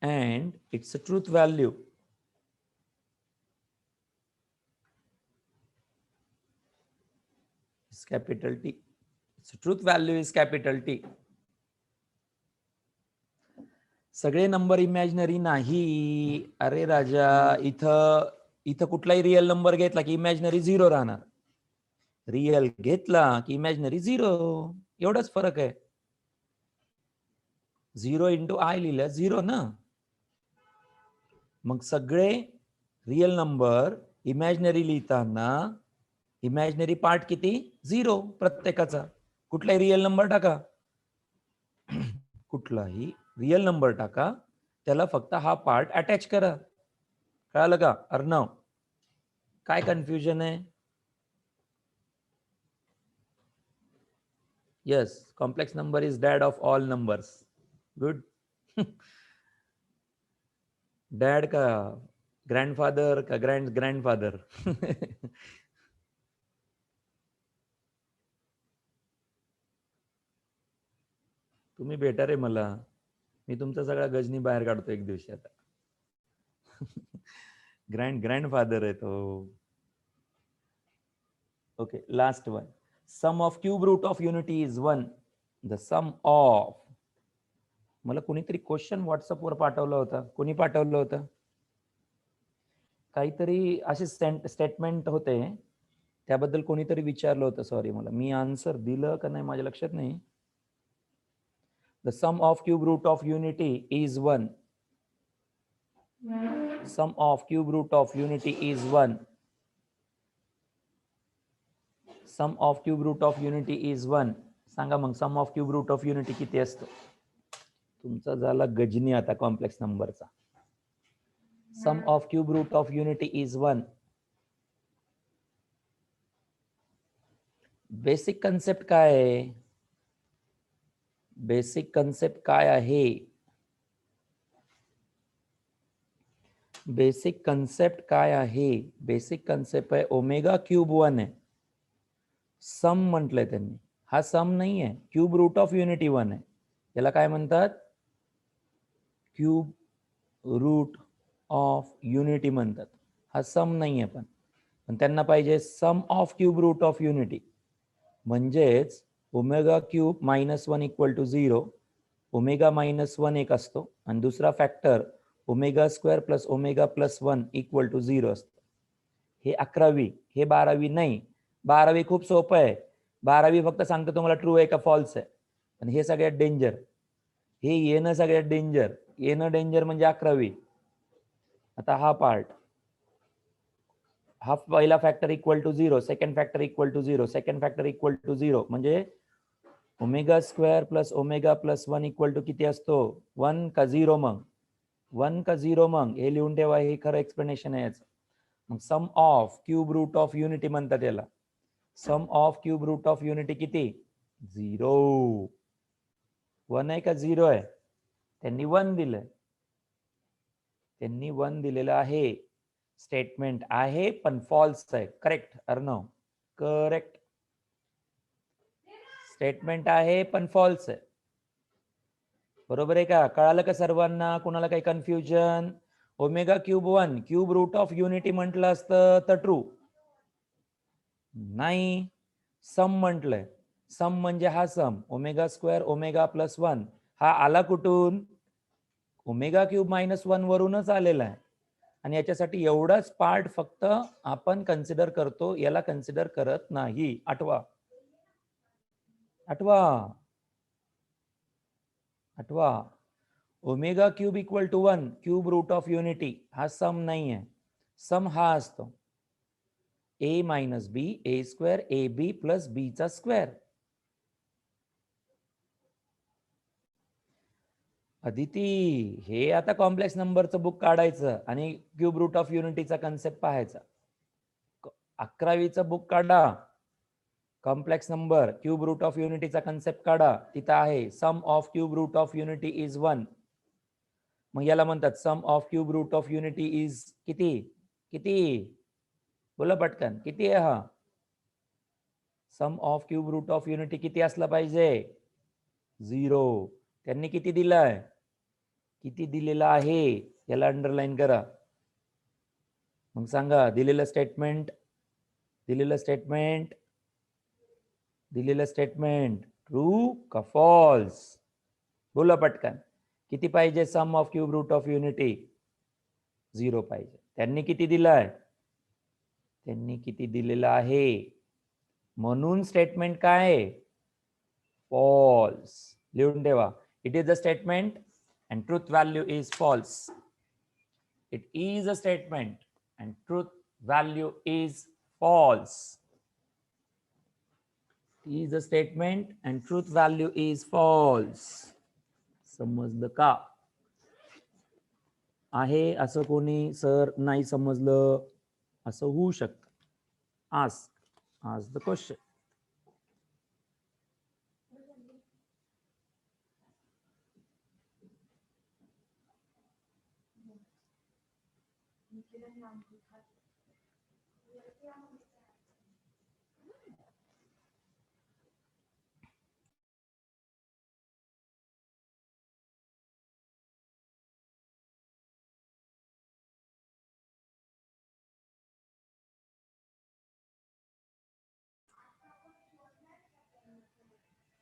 S2: and it's a truth value. Is capital T. Its truth value is capital T. सगळे नंबर इमॅजिनरी नाही. अरे राजा, इथं कुठलाही रिअल नंबर घेतला की इमॅजिनरी 0 राहणार. Real घेतला की इमॅजिनरी 0. एवढाच फरक आहे. 0 × I लिहिलं 0 ना. मग सगळे रिअल नंबर इमॅजिनरी लिहिताना इमॅजिनरी पार्ट किती? 0 प्रत्येकाचा. कुठलाही रिअल नंबर टाका, कुठलाही रिअल नंबर टाका, त्याला फक्त हा पार्ट अटॅच करा. कळालं का अर्णव? काय कन्फ्युजन आहे? Yes, complex number is dad of all numbers. Good. Dad का ग्रँडफादर का ग्रँडफादर? तुम्ही भेटा रे मला, मी तुमचा सगळा गजनी बाहेर काढतो एक दिवशी आता. ग्रँडफादर आहे तो. Okay, last one. Sum of cube root of unity is 1. The sum of, मला कोणीतरी क्वेश्चन व्हॉट्सअपवर पाठवला होता. कोणी पाठवलं होतं? काहीतरी असे स्टेटमेंट होते, त्याबद्दल कोणीतरी विचारलं होतं. सॉरी, मला मी आन्सर दिलं का नाही माझ्या लक्षात नाही. The sum of cube root of unity is 1. Sum of cube root of unity is 1. Sum of cube root of unity is 1. सांगा मग sum of cube root of unity किती असतो? तुमचा झाला गजनी आता कॉम्प्लेक्स नंबरचा. Sum of cube root of unity is 1. Basic concept काय आहे? बेसिक कन्सेप्ट काय आहे? बेसिक कन्सेप्ट काय आहे? बेसिक कन्सेप्ट आहे ओमेगा क्यूब 1 आहे. सम म्हटलंय त्यांनी. हा सम नाही आहे, क्यूब रूट ऑफ युनिटी 1 आहे. याला काय म्हणतात? क्यूब रूट ऑफ युनिटी म्हणतात. हा सम नाही आहे, पण त्यांना पाहिजे sum of cube root of unity. म्हणजेच ओमेगा क्यूब -1 = 0. ओमेगा -1 एक असतो आणि दुसरा factor omega square plus omega plus 1 = 0 असतो. हे 11वी, हे 12वी नाही. 12वी खूप सोपं आहे. 12वी फक्त सांगतो तुम्हाला ट्रू आहे का फॉल्स आहे. पण हे सगळ्यात डेंजर, हे येणं सगळ्यात डेंजर. येणं डेंजर म्हणजे 11वी. आता हा पार्ट, हा पहिला factor = 0, second factor = 0, second factor = 0, म्हणजे omega square plus omega plus 1 = किती असतो? 1 का 0? मग 1 का 0? मग हे लिहून ठेवा, हे खरं एक्सप्लेनेशन आहे याचं. मग sum of cube root of unity म्हणतात याला. Sum of cube root of unity किती? 0. 1 आहे का 0 आहे? त्यांनी 1 दिलंय. त्यांनी 1 दिलेलं आहे. स्टेटमेंट आहे पण फॉल्स आहे. Correct Arnav, correct. स्टेटमेंट आहे पण फॉल्स आहे. बरोबर आहे का? कळालं का सर्वांना? कुणाला काही confusion? Omega cube 1 cube root of unity म्हटलं असतं तर ट्रू नाही. सम म्हटलंय. सम म्हणजे हा सम ओमेगा स्क्वेअर ओमेगा प्लस 1 हा आला कुठून? ओमेगा क्यूब -1 वरूनच आलेला आहे. आणि याच्यासाठी एवढाच पार्ट फक्त आपण कन्सिडर करतो, याला कन्सिडर करत नाही. आठवा. Omega cube = 1 cube root of unity हा सम नाही आहे. सम हा असतो a - b a² ab + b² Aditi, हे आता कॉम्प्लेक्स नंबरचं बुक काढायचं आणि क्यूब रूट ऑफ युनिटीचा कन्सेप्ट पाहायचा. 11वीचं बुक काढा, complex number cube root of युनिटीचा कन्सेप्ट काढा. तिथं आहे sum of cube root of unity is 1. मग याला म्हणतात sum of cube root of unity is किती? किती? बोला पटकन, किती आहे हा? Sum of cube root of unity किती असला पाहिजे? 0. त्यांनी किती दिलाय? किती दिलेला आहे याला अंडरलाईन करा. मग सांगा, दिलेलं स्टेटमेंट ट्रू का फॉल्स? बोला पटकन, किती पाहिजे sum of cube root of unity? 0 पाहिजे. त्यांनी किती दिलाय? त्यांनी किती दिलेलं आहे? म्हणून स्टेटमेंट काय आहे? फॉल्स. लिहून ठेवा. It is a statement and truth value is false. It is a statement and truth value is false. It is a statement and truth value is false. समजलं का? आहे असं कोणी सर नाही समजलं असं होऊ शकतं. ask the question.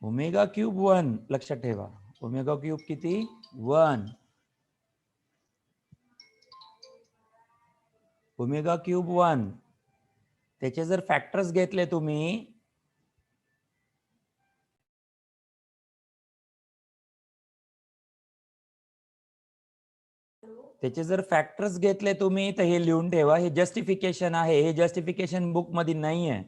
S2: Omega cube 1 लक्षात ठेवा. ओमेगा क्यूब किती? 1. Omega cube 1. त्याचे जर फॅक्टर्स घेतले तुम्ही, तर हे लिहून ठेवा. हे जस्टिफिकेशन आहे. हे जस्टिफिकेशन बुक मध्ये नाही आहे.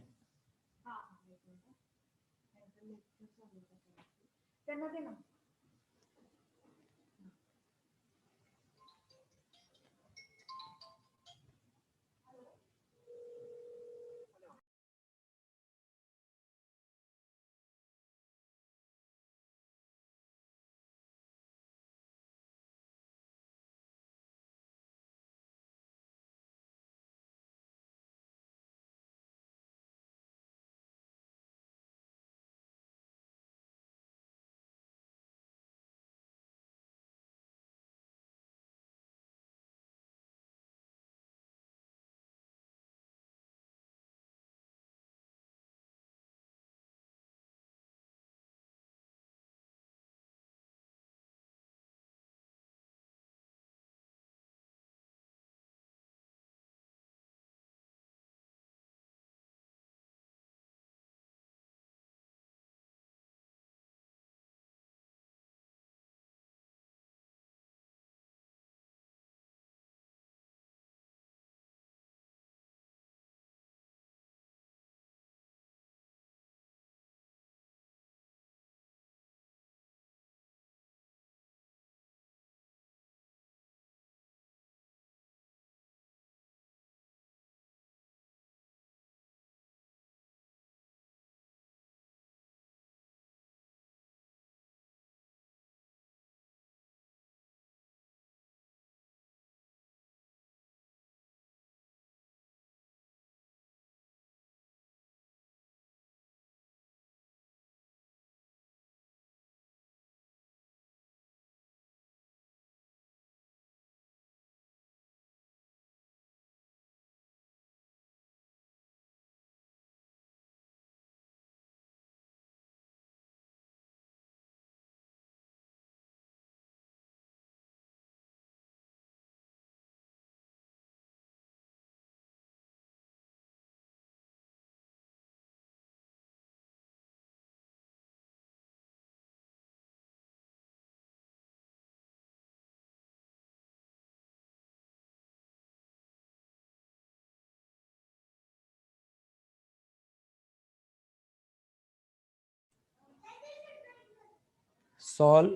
S2: Solve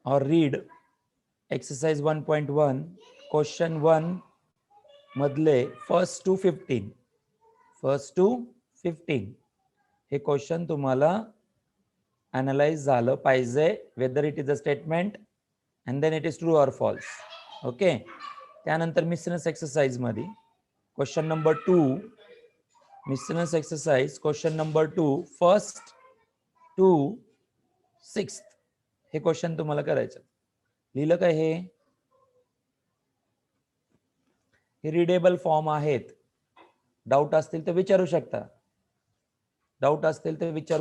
S2: or read exercise 1.1 question 1 मधले first to 15 हे क्वेश्चन तुम्हाला अनालाइज झालं पाहिजे, whether it is a statement and then it is true or false. Okay, त्यानंतर मिसलेनियस एक्सरसाइज मध्ये question number 2, miscellaneous exercise question number 2 first to 6th हे question तुम्हाला करायचं. लिहिलं काय हे रीडेबल फॉर्म आहेत. डाऊट असतील तर विचारू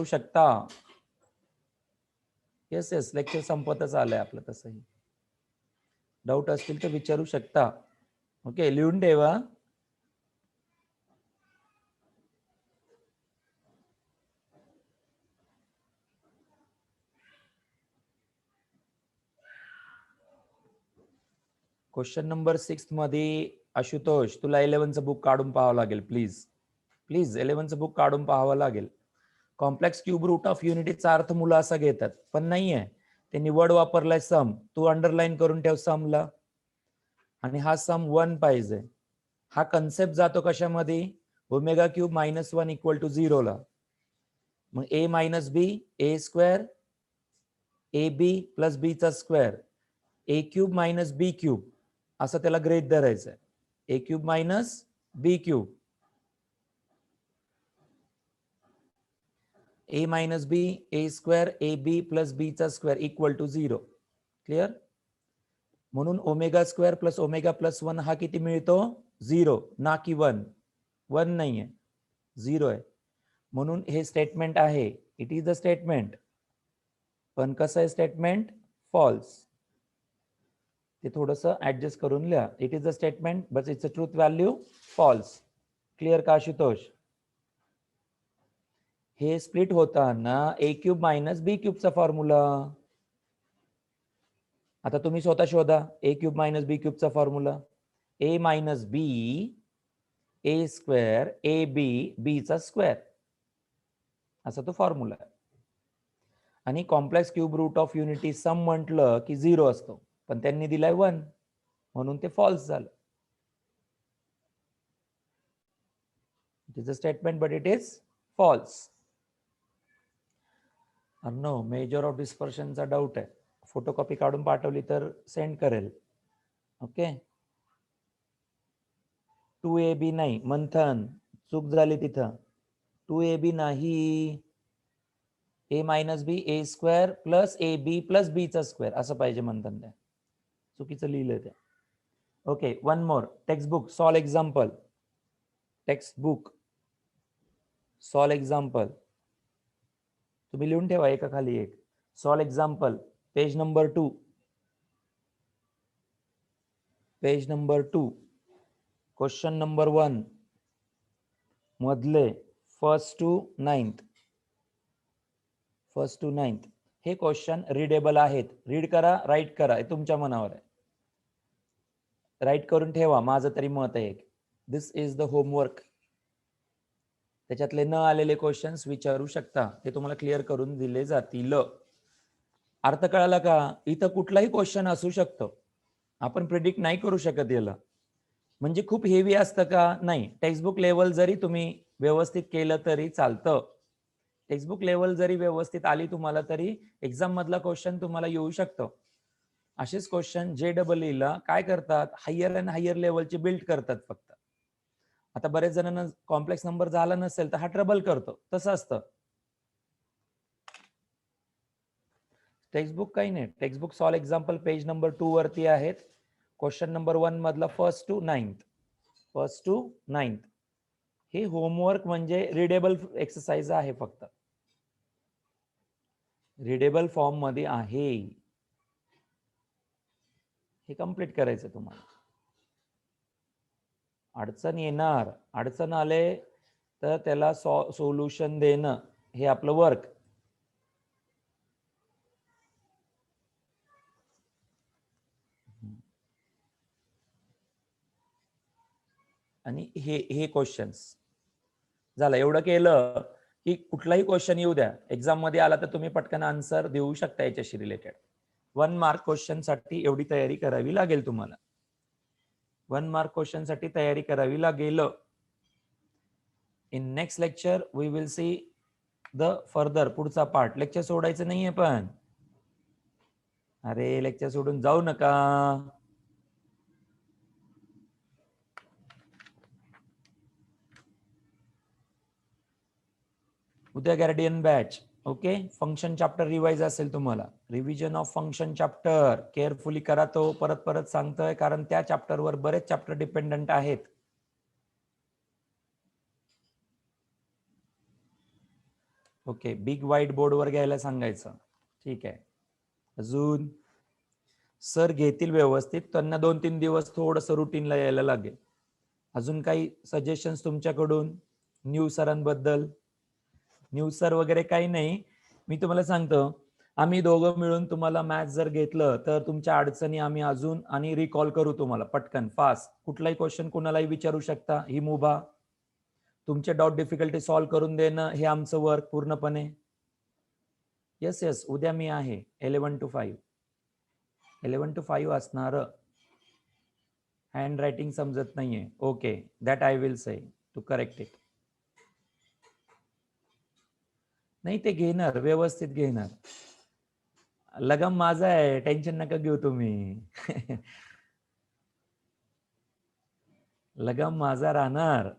S2: शकता, येस लेक्चर संपतच आलंय आपलं. तसंही डाऊट असतील तर विचारू शकता. ओके, लिहून ठेवा. क्वेश्चन नंबर 6 मध्ये आशुतोष तुला 11चं बुक काढून पाहावं लागेल. प्लीज 11चं बुक काढून पाहावं लागेल. कॉम्प्लेक्स क्यूब रूट ऑफ युनिटीचा अर्थ मुलं असा घेतात, पण नाहीये. त्यांनी वर्ड वापरलाय सम. तू अंडरलाईन करून ठेव समला. आणि हा सम 1 पाहिजे. हा कन्सेप्ट जातो कशामध्ये? ओमेगा क्यूब -1 इक्वल टू 0 ला. मग a minus B A square A B plus B चा square A cube minus B cube असं त्याला ग्रेड धरायचं आहे. A cube minus B cube A minus B A square A B plus B चा square equal to 0. Clear? म्हणून omega square plus omega plus 1 हा किती मिळतो? 0, ना की 1 नाहीये, 0 आहे. म्हणून हे स्टेटमेंट आहे. It is a statement. पण कसं आहे स्टेटमेंट? फॉल्स. ते थोडंसं ऍडजस्ट करून लिहा. It is a statement but it's a truth value false. Clear का आशुतोष? हे स्प्लिट होताना ए क्यूब मायनस बी क्यूबचा फॉर्म्युला आता तुम्ही स्वतः शोधा. ए क्यूब मायनस बी क्यूबचा formula A minus B A square A B B चा स्क्वेअर असा तो फॉर्म्युला आहे. आणि complex cube root of unity sum म्हटलं की 0 असतो, पण त्यांनी दिलाय 1 म्हणून ते फॉल्स झालं. It is a statement but it is false. No measure of डिस्पर्शनचा डाऊट आहे. फोटोकॉपी काढून पाठवली तर सेंड करेल. ओके, 2ab नाही. मंथन चूक झाली तिथं. 2ab नाही. A minus B A square plus A B plus B चा स्क्वेअर असं पाहिजे मंथन. त्या चुकीचं लिहिलंय त्या. Okay, one more. Textbook solve example. Textbook solve example तुम्ही लिहून ठेवा एका खाली एक. Solve example page number 2. Page number 2 question number 1 मधले फर्स्ट टू 9th हे क्वेश्चन रीडेबल आहेत. रीड करा, राईट करा, हे तुमच्या मनावर आहे. राईट करून ठेवा. माझं तरी मत आहे. दिस इज द होमवर्क. त्याच्यातले न आलेले क्वेश्चन्स विचारू शकता, ते तुम्हाला क्लिअर करून दिले जातील. अर्थ कळाला का? इथं कुठलाही क्वेश्चन असू शकतो. आपण प्रिडिक्ट नाही करू शकत याला. म्हणजे खूप हेवी असतं का? नाही. टेक्स्टबुक लेवल जरी तुम्ही व्यवस्थित केलं तरी चालतं. टेक्स्टबुक लेवल जरी व्यवस्थित आली तुम्हाला तरी एक्झाम मधला क्वेश्चन तुम्हाला येऊ शकतो. असेच क्वेश्चन JEE ला काय करतात? हायर अँड हायर लेवलचे बिल्ड करतात फक्त. आता बरेच जणांना कॉम्प्लेक्स नंबर झाला नसेल तर हा ट्रबल करतो. तसं असतं. टेक्स्टबुक काही नाही. Textbook solve example page number 2 वरती आहेत. क्वेश्चन नंबर 1 मधला फर्स्ट टू 9th हे होमवर्क म्हणजे रीडेबल एक्सरसाइज आहे. फक्त रीडेबल फॉर्म मध्ये आहे. हे कंप्लीट करायचं तुम्हाला. अडचण येणार. अडचण आले तर त्याला सोल्युशन देणं हे आपलं वर्क. आणि हे क्वेश्चन्स झालं. एवढं केलं की कुठलाही क्वेश्चन येऊ द्या एक्झाम मध्ये आला तर तुम्ही पटकन आन्सर देऊ शकता याच्याशी रिलेटेड. 1 मार्क क्वेश्चन साठी एवढी तयारी करावी लागेल तुम्हाला. 1 मार्क क्वेश्चन साठी तयारी करावी लागेल. In next lecture we will see the further, पुढचा पार्ट. लेक्चर सोडायचं नाहीये पण. अरे लेक्चर सोडून जाऊ नका. उद्या guardian batch. Okay, function chapter revise असेल तुम्हाला. Revision of function chapter carefully करा. तो परत परत सांगतोय कारण त्या चॅप्टरवर बरेच चॅप्टर डिपेंडंट आहेत. ओके, बिग व्हाईट बोर्डवर घ्यायला सांगायचं. ठीक आहे. अजून सर घेतील व्यवस्थित. त्यांना 2-3 दिवस थोडंसं रुटीनला यायला लागेल. अजून काही सजेशन्स तुमच्याकडून न्यू सरांबद्दल? न्यू सर वगैरे काही नाही. मी तुम्हाला सांगतो, आम्ही दोघं मिळून तुम्हाला मॅथ्स जर घेतलं तर तुमच्या अडचणी आम्ही अजून आणि रिकॉल करू तुम्हाला पटकन फास्ट. कुठलाही क्वेश्चन कुणालाही विचारू शकता. ही मुभा तुमचे डाऊट डिफिकल्टी सॉल्व्ह करून देणं हे आमचं वर्क पूर्णपणे. येस येस, उद्या मी आहे 11 to 5. 11 to 5 असणार. हँड रायटिंग समजत नाहीये. Okay, that I will say to correct it. नाही ते घेणार, व्यवस्थित घेणार. लगाम माझा आहे, टेन्शन नका घेऊ तुम्ही. लगाम माझा राहणार.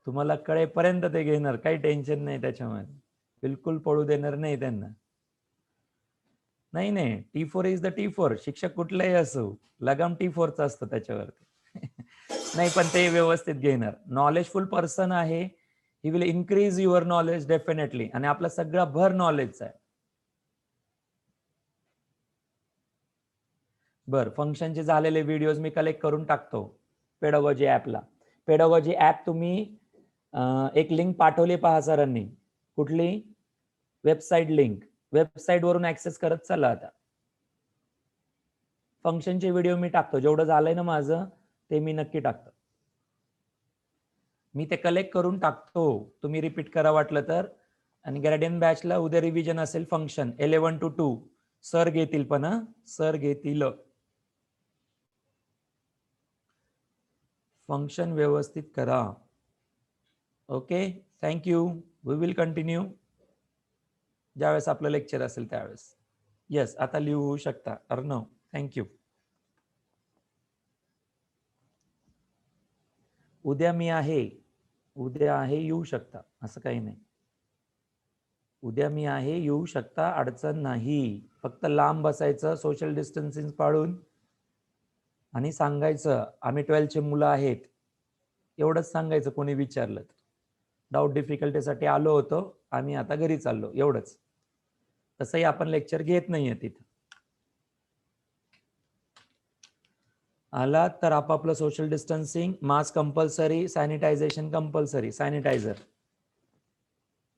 S2: तुम्हाला कळेपर्यंत ते घेणार. काही टेन्शन नाही त्याच्यामध्ये. बिलकुल पळू देणार नाही त्यांना. नाही नाही, T4 इज द T4. शिक्षक कुठलाही असो, लगाम T4चा असतो त्याच्यावरती. नाही पण ते व्यवस्थित घेणार. नॉलेजफुल पर्सन आहे. He will increase your knowledge definitely. आणि आपला सगळा भर नॉलेजचा आहे. बर, फंक्शनचे झालेले व्हिडिओज मी कलेक्ट करून टाकतो पेडागॉजी ऍपला. पेडागॉजी ऍप तुम्ही एक लिंक पाठवली पहा सरांनी. कुठली? Website link. वेबसाईट वरून ऍक्सेस करत चला. आता फंक्शनचे व्हिडिओ मी टाकतो. जेवढं झालंय ना माझं ते मी नक्की टाकतो. मी ते कलेक्ट करून टाकतो. तुम्ही रिपीट करा वाटलं तर. आणि गार्डियन बॅचला उद्या रिव्हिजन असेल फंक्शन 11 to 2. सर घेतील पण, सर घेतील. फंक्शन व्यवस्थित करा. Okay, thank you. We will continue ज्यावेळेस आपलं लेक्चर असेल त्यावेळेस. येस, आता लिहू शकता. अर्णव, थँक्यू. उद्या मी आहे. उद्या आहे, येऊ शकता. असं काही नाही. उद्या मी आहे, येऊ शकता, अडचण नाही. फक्त लांब बसायचं, सोशल डिस्टन्सिंग पाळून, आणि सांगायचं आम्ही 12चे मुलं आहेत. एवढंच सांगायचं कोणी विचारलं तर. डाऊट डिफिकल्टीसाठी आलो होतो, आम्ही आता घरी चाललो, एवढंच. तसंही आपण लेक्चर घेत नाहीये तिथं. आला तर आपापलं social distancing, mask compulsory, sanitisation compulsory, sanitiser.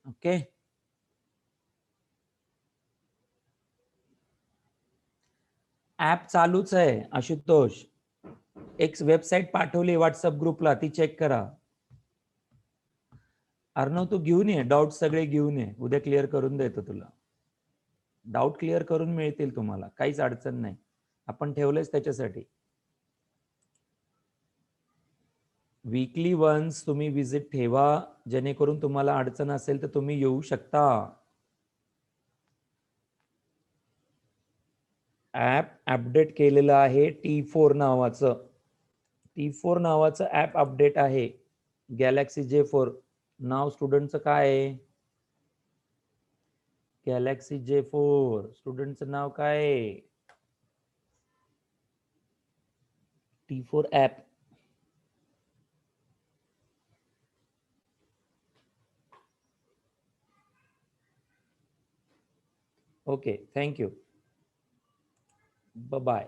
S2: Okay, app चालूच आहे आशुतोष. एक वेबसाईट पाठवली व्हॉट्सअप ग्रुपला, ती चेक करा. अर्णव तू घेऊन ये, डाऊट सगळे घेऊन ये. उद्या क्लिअर करून देतो तुला. डाऊट क्लिअर करून मिळतील तुम्हाला, काहीच अडचण नाही. आपण ठेवलेच त्याच्यासाठी. वीकली वन्स तुम्ही विजिट ठेवा, जेणेकरून तुम्हाला अडचण असेल तर तुम्ही येऊ शकता. ऍप अपडेट केलेलं आहे T4 नावाचं. T4 नावाचं ऍप अपडेट आहे. गॅलेक्सी J4 नाव स्टुडंटचं काय आहे? गॅलेक्सी J4 स्टुडंटचं नाव काय आहे? T4 app. Okay, thank you. Bye.